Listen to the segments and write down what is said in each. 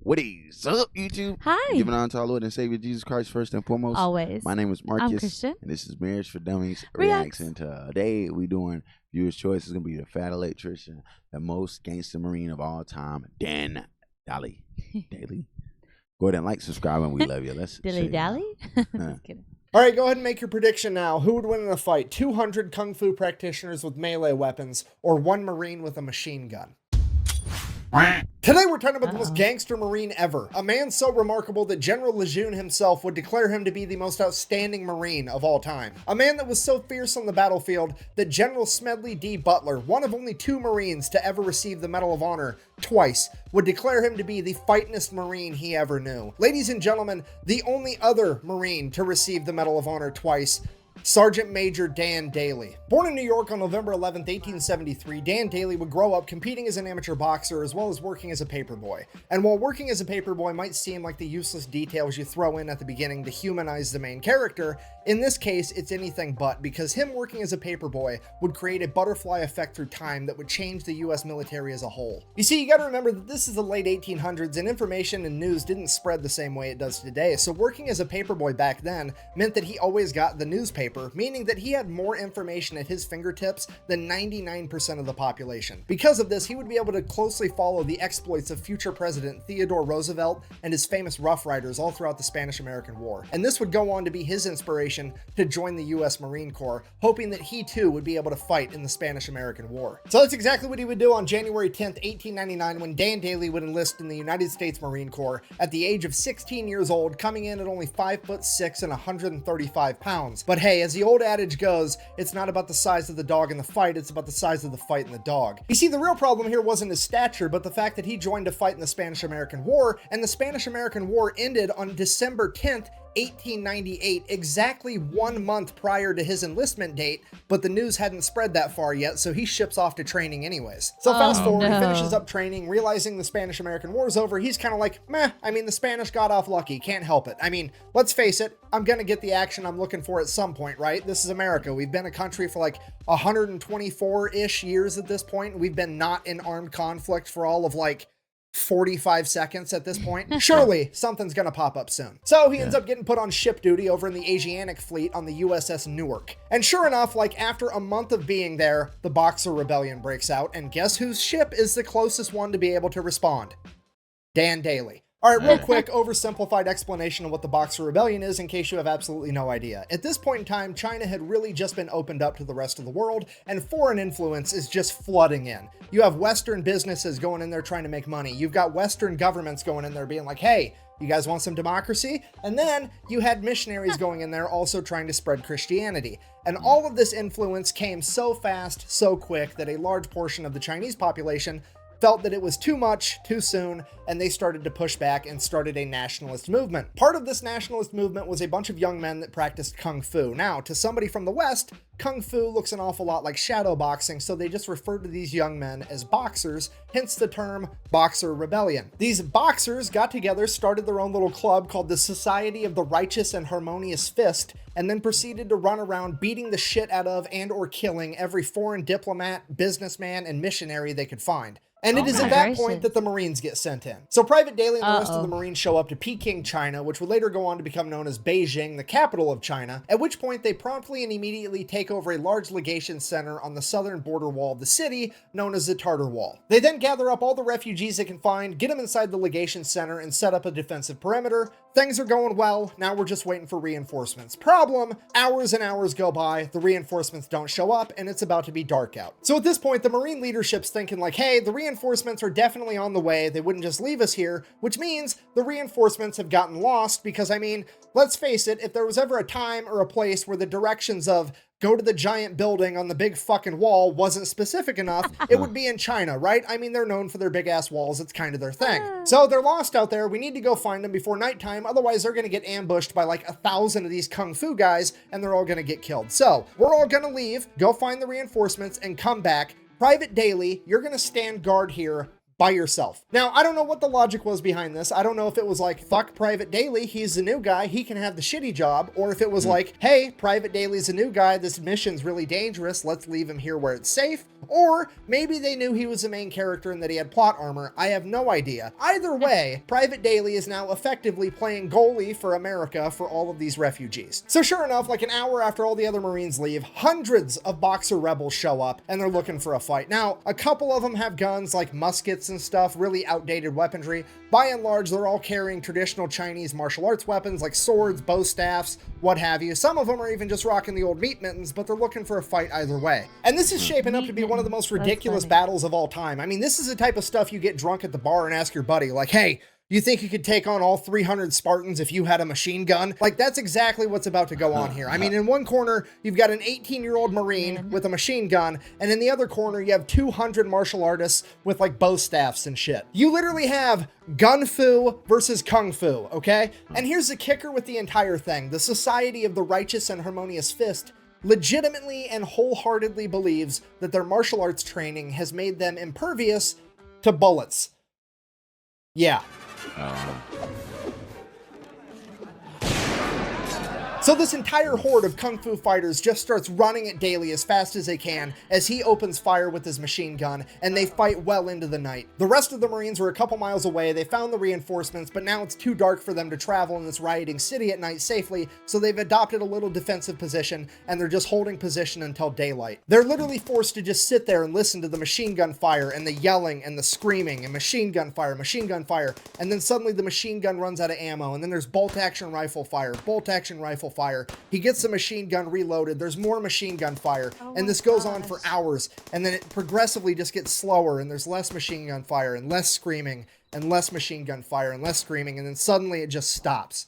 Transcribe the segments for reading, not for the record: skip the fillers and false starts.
What is up, YouTube? Hi. Giving on to our Lord and Savior Jesus Christ first and foremost. Always. My name is Marcus. I'm Christian. And this is Marriage for Dummies Reacts. Reacts. And today we doing Viewer's Choice. It's going to be the fat electrician, the most gangster marine of all time, Dan Daly. Daly. Go ahead and like, subscribe, and we love you. Let's Dilly Dally? Just kidding. All right, go ahead and make your prediction now. Who would win in a fight? 200 Kung Fu practitioners with melee weapons or one Marine with a machine gun? Today we're talking about the most gangster Marine ever. A man so remarkable that General Lejeune himself would declare him to be the most outstanding Marine of all time. A man that was so fierce on the battlefield that General Smedley D. Butler, one of only 2 Marines to ever receive the Medal of Honor twice, would declare him to be the fightingest Marine he ever knew. Ladies and gentlemen, the only other Marine to receive the Medal of Honor twice, Sergeant Major Dan Daly. Born in New York on November 11, 1873, Dan Daly would grow up competing as an amateur boxer as well as working as a paperboy. And while working as a paperboy might seem like the useless details you throw in at the beginning to humanize the main character, in this case it's anything but, because him working as a paperboy would create a butterfly effect through time that would change the US military as a whole. You see, you gotta remember that this is the late 1800s and information and news didn't spread the same way it does today, so working as a paperboy back then meant that he always got the newspaper, meaning that he had more information at his fingertips than 99% of the population. Because of this, he would be able to closely follow the exploits of future President Theodore Roosevelt and his famous Rough Riders all throughout the Spanish-American War. And this would go on to be his inspiration to join the US Marine Corps, hoping that he too would be able to fight in the Spanish-American War. So that's exactly what he would do on January 10th, 1899, when Dan Daly would enlist in the United States Marine Corps at the age of 16 years old, coming in at only 5'6" and 135 pounds. But hey, as the old adage goes, it's not about the size of the dog in the fight, it's about the size of the fight in the dog. You see, the real problem here wasn't his stature, but the fact that he joined to fight in the Spanish-American War, and the Spanish-American War ended on December 10th, 1898, exactly 1 month prior to his enlistment date, but the news hadn't spread that far yet, so he ships off to training anyways. So fast forward, he finishes up training, realizing the Spanish-American War is over. He's kind of like, meh, I mean, the Spanish got off lucky, can't help it. I mean, let's face it, I'm gonna get the action I'm looking for at some point, right? This is America. We've been a country for like 124-ish years at this point. We've been not in armed conflict for all of like 45 seconds at this point. Surely something's gonna pop up soon. So he ends up getting put on ship duty over in the Asiatic fleet on the USS Newark. And sure enough, like after a month of being there, the Boxer Rebellion breaks out, and guess whose ship is the closest one to be able to respond? Dan Daly. All right, real quick, oversimplified explanation of what the Boxer Rebellion is in case you have absolutely no idea. At this point in time, China had really just been opened up to the rest of the world, and foreign influence is just flooding in. You have Western businesses going in there trying to make money. You've got Western governments going in there being like, hey, you guys want some democracy? And then you had missionaries going in there also trying to spread Christianity. And all of this influence came so fast, so quick, that a large portion of the Chinese population felt that it was too much, too soon, and they started to push back and started a nationalist movement. Part of this nationalist movement was a bunch of young men that practiced Kung Fu. Now, to somebody from the West, Kung Fu looks an awful lot like shadow boxing, so they just referred to these young men as boxers, hence the term Boxer Rebellion. These boxers got together, started their own little club called the Society of the Righteous and Harmonious Fist, and then proceeded to run around beating the shit out of and or killing every foreign diplomat, businessman, and missionary they could find. And it is at that point that the Marines get sent in. So Private Daly and the rest of the Marines show up to Peking, China, which would later go on to become known as Beijing, the capital of China, at which point they promptly and immediately take over a large legation center on the southern border wall of the city, known as the Tartar Wall. They then gather up all the refugees they can find, get them inside the legation center, and set up a defensive perimeter. Things are going well, now we're just waiting for reinforcements. Problem, hours and hours go by, the reinforcements don't show up, and it's about to be dark out. So at this point, the Marine leadership's thinking like, hey, the reinforcements are definitely on the way, they wouldn't just leave us here, which means the reinforcements have gotten lost because, I mean, let's face it, if there was ever a time or a place where the directions of go to the giant building on the big fucking wall wasn't specific enough, it would be in China, right? I mean, they're known for their big ass walls. It's kind of their thing. So they're lost out there. We need to go find them before nighttime. Otherwise, they're going to get ambushed by like 1,000 of these Kung Fu guys and they're all going to get killed. So we're all going to leave, go find the reinforcements and come back. Private Daly, you're going to stand guard here by yourself. Now, I don't know what the logic was behind this. I don't know if it was like, fuck Private Daly, he's the new guy, he can have the shitty job, or if it was like, hey, Private Daly's a new guy, this mission's really dangerous, let's leave him here where it's safe. Or maybe they knew he was the main character and that he had plot armor. I have no idea. Either way, Private Daly is now effectively playing goalie for America for all of these refugees. So sure enough, like an hour after all the other Marines leave, hundreds of Boxer rebels show up and they're looking for a fight. Now, a couple of them have guns like muskets and stuff, really outdated weaponry. By and large, they're all carrying traditional Chinese martial arts weapons like swords, bow staffs, what have you. Some of them are even just rocking the old meat mittens, but they're looking for a fight either way. And this is shaping up to be one of the most ridiculous battles of all time. I mean, this is the type of stuff you get drunk at the bar and ask your buddy, like, hey, you think you could take on all 300 Spartans if you had a machine gun? Like, that's exactly what's about to go on here. I mean, in one corner, you've got an 18-year-old Marine with a machine gun, and in the other corner, you have 200 martial artists with, like, bow staffs and shit. You literally have gun fu versus kung fu, okay? And here's the kicker with the entire thing. The Society of the Righteous and Harmonious Fist legitimately and wholeheartedly believes that their martial arts training has made them impervious to bullets. Yeah. So this entire horde of kung fu fighters just starts running at Daly as fast as they can as he opens fire with his machine gun, and they fight well into the night. The rest of the Marines were a couple miles away. They found the reinforcements, but now it's too dark for them to travel in this rioting city at night safely, so they've adopted a little defensive position, and they're just holding position until daylight. They're literally forced to just sit there and listen to the machine gun fire and the yelling and the screaming and machine gun fire, and then suddenly the machine gun runs out of ammo, and then there's bolt action rifle fire. Fire. He gets the machine gun reloaded. There's more machine gun fire. And this goes on for hours. And then it progressively just gets slower. And there's less machine gun fire and less screaming and less machine gun fire and less screaming. And then suddenly it just stops.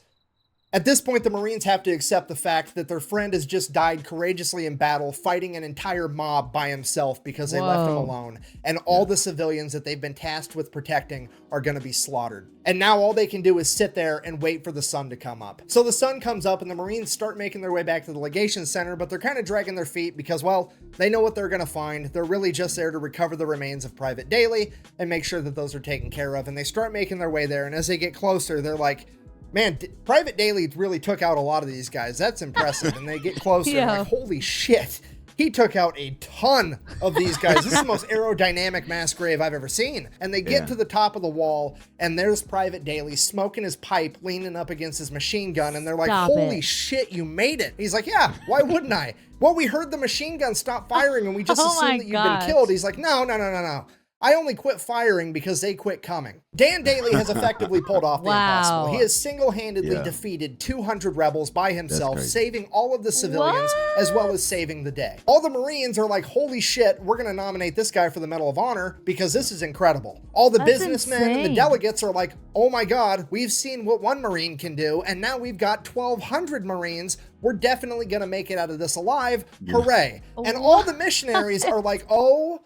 At this point, the Marines have to accept the fact that their friend has just died courageously in battle, fighting an entire mob by himself because they left him alone. And all the civilians that they've been tasked with protecting are going to be slaughtered. And now all they can do is sit there and wait for the sun to come up. So the sun comes up and the Marines start making their way back to the legation center, but they're kind of dragging their feet because, well, they know what they're going to find. They're really just there to recover the remains of Private Daly and make sure that those are taken care of. And they start making their way there. And as they get closer, they're like, man, Private Daly really took out a lot of these guys. That's impressive. And they get closer and like, holy shit. He took out a ton of these guys. This is the most aerodynamic mass grave I've ever seen. And they get to the top of the wall, and there's Private Daly smoking his pipe, leaning up against his machine gun. And they're like, holy shit, you made it. He's like, yeah, why wouldn't I? Well, we heard the machine gun stop firing, and we just assumed that you've been killed. He's like, no. I only quit firing because they quit coming. Dan Daly has effectively pulled off the impossible. He has single-handedly defeated 200 rebels by himself, saving all of the civilians as well as saving the day. All the Marines are like, holy shit, we're going to nominate this guy for the Medal of Honor because this is incredible. All the businessmen and the delegates are like, oh my God, we've seen what one Marine can do, and now we've got 1,200 Marines. We're definitely going to make it out of this alive. Hooray. And all the missionaries are like, oh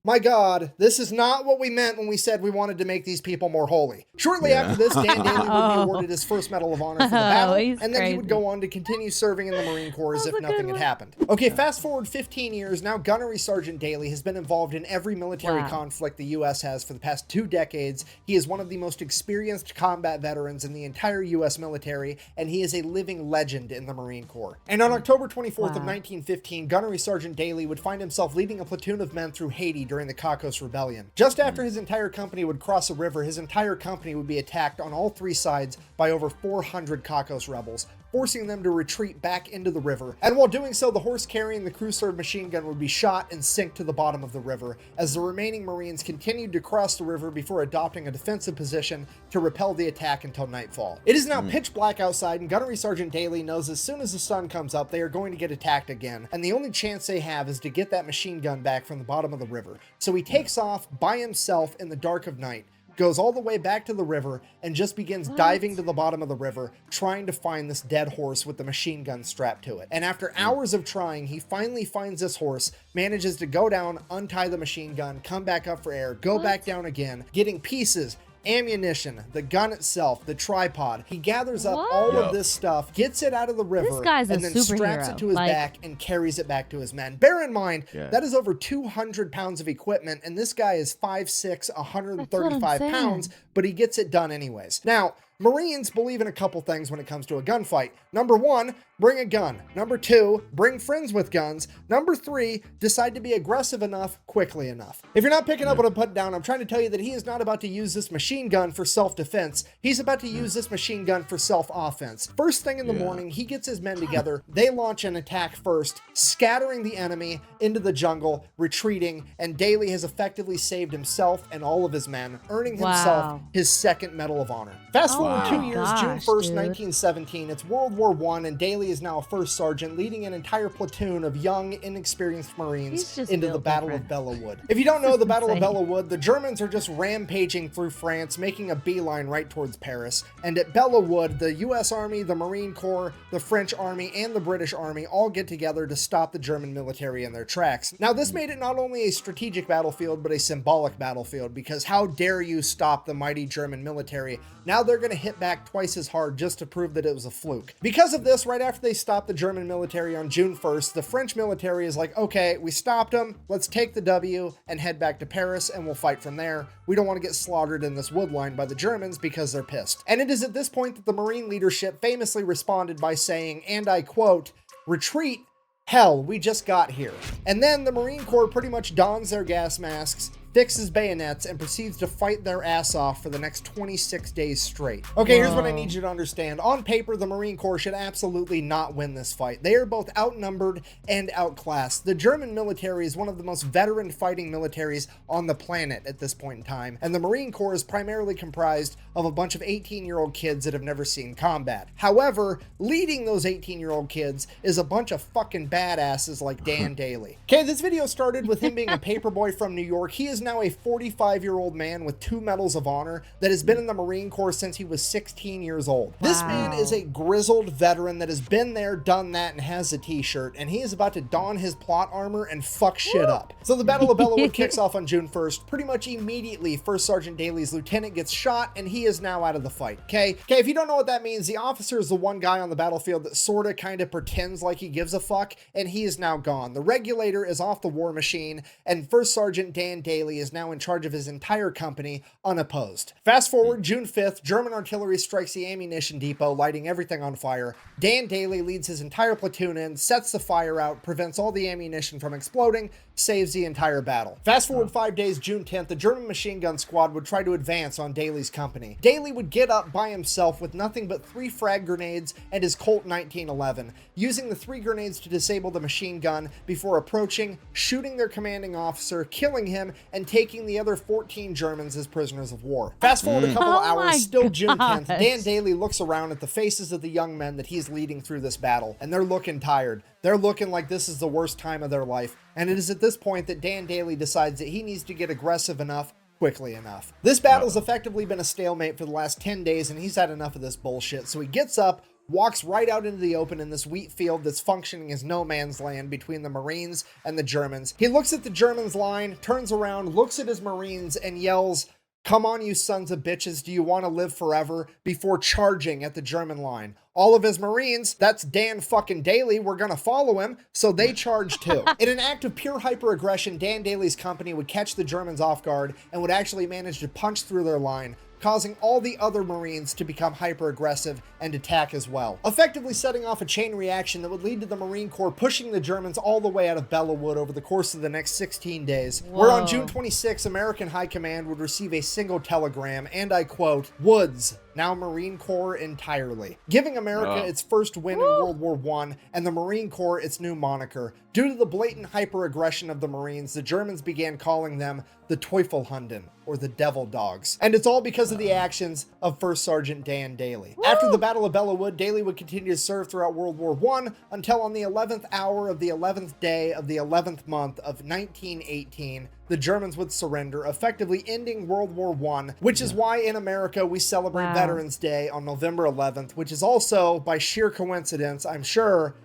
my God, this is not what we meant when we said we wanted to make these people more holy. Shortly after this, Dan Daly would be awarded his first Medal of Honor for the battle, and then he would go on to continue serving in the Marine Corps as if nothing had happened. Okay, fast forward 15 years, now Gunnery Sergeant Daly has been involved in every military conflict the U.S. has for the past 2 decades. He is one of the most experienced combat veterans in the entire U.S. military, and he is a living legend in the Marine Corps. And on October 24th of 1915, Gunnery Sergeant Daly would find himself leading a platoon of men through Haiti during the Cocos Rebellion. Just after his entire company would cross a river, his entire company would be attacked on all 3 sides by over 400 Cocos rebels, forcing them to retreat back into the river. And while doing so, the horse carrying the crew-served machine gun would be shot and sink to the bottom of the river, as the remaining Marines continued to cross the river before adopting a defensive position to repel the attack until nightfall. It is now pitch black outside, and Gunnery Sergeant Daly knows as soon as the sun comes up, they are going to get attacked again, and the only chance they have is to get that machine gun back from the bottom of the river. So he takes off by himself in the dark of night, goes all the way back to the river, and just begins diving to the bottom of the river, trying to find this dead horse with the machine gun strapped to it. And after hours of trying, he finally finds this horse, manages to go down, untie the machine gun, come back up for air, go back down again, getting pieces ammunition, the gun itself, the tripod. He gathers up What? all Yup. of this stuff, gets it out of the river, This guy's a and then straps it superhero. to his Like- back and carries it back to his men. Bear in mind, Yeah. that is over 200 pounds of equipment, and this guy is 5'6", 135 That's what I'm pounds, saying. but he gets it done anyways. Now, Marines believe in a couple things when it comes to a gunfight. Number 1, bring a gun. Number 2, bring friends with guns. Number 3, decide to be aggressive enough, quickly enough. If you're not picking up what I'm putting down, I'm trying to tell you that he is not about to use this machine gun for self-defense. He's about to use this machine gun for self-offense. First thing in the morning, he gets his men together. They launch an attack first, scattering the enemy into the jungle, retreating, and Daly has effectively saved himself and all of his men, earning himself Wow. his second Medal of Honor. Fast forward Wow. 2 years, June Gosh, 1st, dude. 1917. It's World War I, and Daly is now a first sergeant, leading an entire platoon of young, inexperienced Marines He's just into the built Battle different. of Belleau Wood. If you don't know the Battle of insane. Belleau Wood, the Germans are just rampaging through France, making a beeline right towards Paris. And at Belleau Wood, the U.S. Army, the Marine Corps, the French Army, and the British Army all get together to stop the German military in their tracks. Now, this made it not only a strategic battlefield, but a symbolic battlefield, because how dare you stop the mighty German military? Now they're going to hit back twice as hard just to prove that it was a fluke. Because of this, right after they stopped the German military on June 1st, the French military is like, okay, we stopped them, let's take the W and head back to Paris and we'll fight from there. We don't want to get slaughtered in this wood line by the Germans because they're pissed. And it is at this point that the Marine leadership famously responded by saying, and I quote, "Retreat? Hell, we just got here." And then the Marine Corps pretty much dons their gas masks, fixes bayonets, and proceeds to fight their ass off for the next 26 days straight. Okay, here's what I need you to understand. On paper, the Marine Corps should absolutely not win this fight. They are both outnumbered and outclassed. The German military is one of the most veteran fighting militaries on the planet at this point in time, and the Marine Corps is primarily comprised of a bunch of 18-year-old kids that have never seen combat. However, leading those 18-year-old kids is a bunch of fucking badasses like Dan Daly. Okay, this video started with him being a paperboy from New York. He is now a 45-year-old man with 2 Medals of Honor that has been in the Marine Corps since he was 16 years old. This man is a grizzled veteran that has been there, done that, and has a t-shirt, and he is about to don his plot armor and fuck shit up. So the Battle of Belleau Wood kicks off on June 1st. Pretty much immediately, First Sergeant Daly's lieutenant gets shot, and he is now out of the fight. Okay, if you don't know what that means, the officer is the one guy on the battlefield that sorta kinda pretends like he gives a fuck, and he is now gone. The regulator is off the war machine, and First Sergeant Dan Daly is now in charge of his entire company, unopposed. Fast forward, June 5th, German artillery strikes the ammunition depot, lighting everything on fire. Dan Daly leads his entire platoon in, sets the fire out, prevents all the ammunition from exploding, saves the entire battle. Fast forward 5 days, June 10th, the German machine gun squad would try to advance on Daly's company. Daly would get up by himself with nothing but 3 frag grenades and his Colt 1911, using the 3 grenades to disable the machine gun before approaching, shooting their commanding officer, killing him, and taking the other 14 Germans as prisoners of war. Fast forward a couple of Oh my hours, still June 10th, gosh. Dan Daly looks around at the faces of the young men that he's leading through this battle, and they're looking tired. They're looking like this is the worst time of their life, and it is at this point that Dan Daly decides that he needs to get aggressive enough quickly enough. This battle's effectively been a stalemate for the last 10 days, and he's had enough of this bullshit, so he gets up, walks right out into the open in this wheat field that's functioning as no man's land between the Marines and the Germans. He looks at the Germans' line, turns around, looks at his Marines, and yells, "Come on, you sons of bitches, do you want to live forever?" before charging at the German line. All of his Marines, that's Dan fucking Daly, were gonna follow him, so they charged too. In an act of pure hyper-aggression, Dan Daly's company would catch the Germans off guard and would actually manage to punch through their line, causing all the other Marines to become hyper-aggressive and attack as well, effectively setting off a chain reaction that would lead to the Marine Corps pushing the Germans all the way out of Belleau Wood over the course of the next 16 days, where on June 26, American High Command would receive a single telegram, and I quote, "Woods, now Marine Corps entirely," giving America its first win in World War I and the Marine Corps its new moniker. Due to the blatant hyper-aggression of the Marines, the Germans began calling them the Teufelhunden, or the Devil Dogs. And it's all because of the actions of First Sergeant Dan Daly. After the Battle of Belleau Wood, Daly would continue to serve throughout World War I until on the 11th hour of the 11th day of the 11th month of 1918, the Germans would surrender, effectively ending World War I, which is why in America we celebrate Veterans Day on November 11th, which is also, by sheer coincidence, I'm sure,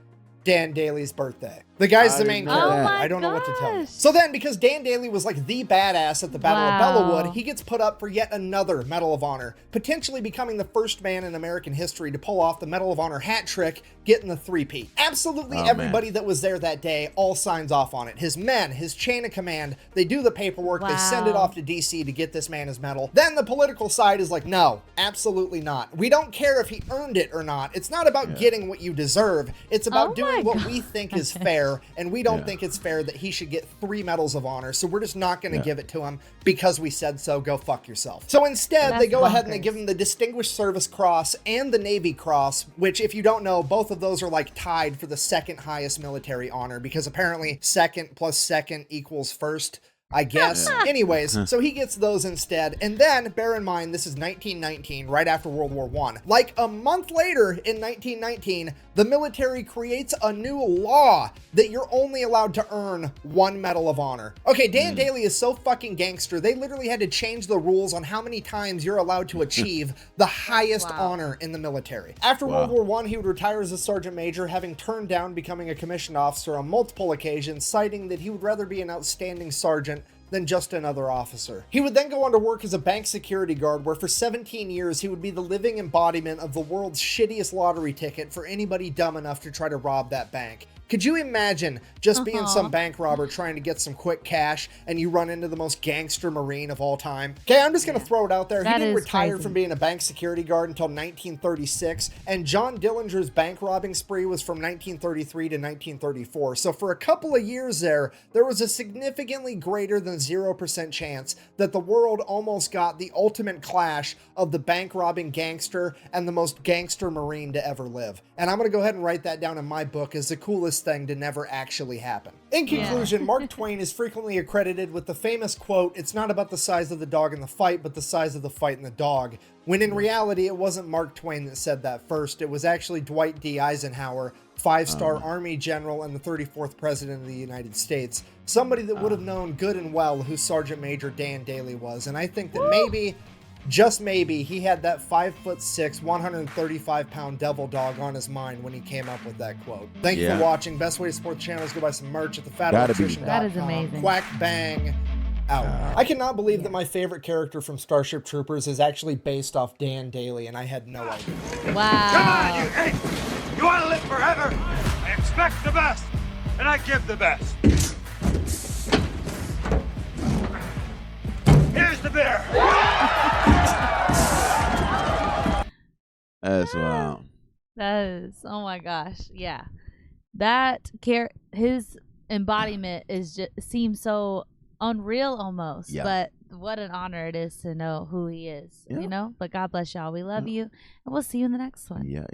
Dan Daly's birthday. The guy's I the didn't main know character. that. I don't know what to tell you. gosh. So then, because Dan Daly was like the badass at the Battle of Wow. Bellawood, he gets put up for yet another Medal of Honor, potentially becoming the first man in American history to pull off the Medal of Honor hat trick, getting the three-peat. Absolutely everybody that was there that day all signs off on it. His men, his chain of command, they do the paperwork, they send it Wow. off to DC to get this man his medal. Then the political side is like, no, absolutely not. We don't care if he earned it or not. It's not about getting what you deserve. It's about Oh doing my what God. we think is fair, and we don't think it's fair that he should get 3 medals of honor, so we're just not going to give it to him because we said so. Go fuck yourself. So instead, they That's go ahead and they bonkers. give him the Distinguished Service Cross and the Navy Cross, which, if you don't know, both of those are like tied for the second highest military honor, because apparently second plus second equals first, I guess. Anyways, so he gets those instead. And then, bear in mind, this is 1919, right after World War I. Like a month later in 1919, the military creates a new law that you're only allowed to earn 1 Medal of Honor. Okay, Dan Daly is so fucking gangster, they literally had to change the rules on how many times you're allowed to achieve the highest honor in the military. After World War I, he would retire as a sergeant major, having turned down becoming a commissioned officer on multiple occasions, citing that he would rather be an outstanding sergeant than just another officer. He would then go on to work as a bank security guard, where for 17 years he would be the living embodiment of the world's shittiest lottery ticket for anybody dumb enough to try to rob that bank. Could you imagine just being some bank robber trying to get some quick cash and you run into the most gangster Marine of all time? Okay, I'm just going to throw it out there. That He didn't is retire crazy. from being a bank security guard until 1936, and John Dillinger's bank robbing spree was from 1933 to 1934. So for a couple of years there was a significantly greater than 0% chance that the world almost got the ultimate clash of the bank robbing gangster and the most gangster Marine to ever live. And I'm going to go ahead and write that down in my book as the coolest thing to never actually happen. In conclusion, Mark Twain is frequently accredited with the famous quote, "It's not about the size of the dog in the fight, but the size of the fight in the dog," when in reality, it wasn't Mark Twain that said that first. It was actually Dwight D. Eisenhower, 5-star Army general and the 34th president of the United States, somebody that would have known good and well who Sergeant Major Dan Daly was. And I think that maybe, just maybe, he had that 5'6", 135-pound devil dog on his mind when he came up with that quote. Thank you for watching. Best way to support the channel is go buy some merch at thefatelectrician.com. That is amazing. Quack bang out. I cannot believe that my favorite character from Starship Troopers is actually based off Dan Daly, and I had no idea. Wow. Come on, you ape! You want to live forever? I expect the best, and I give the best. Here's the beer. That's wild. That is, oh my gosh, yeah. That his embodiment is just seems so unreal almost. Yeah. But what an honor it is to know who he is, you know? But God bless y'all. We love you, and we'll see you in the next one. Yeah.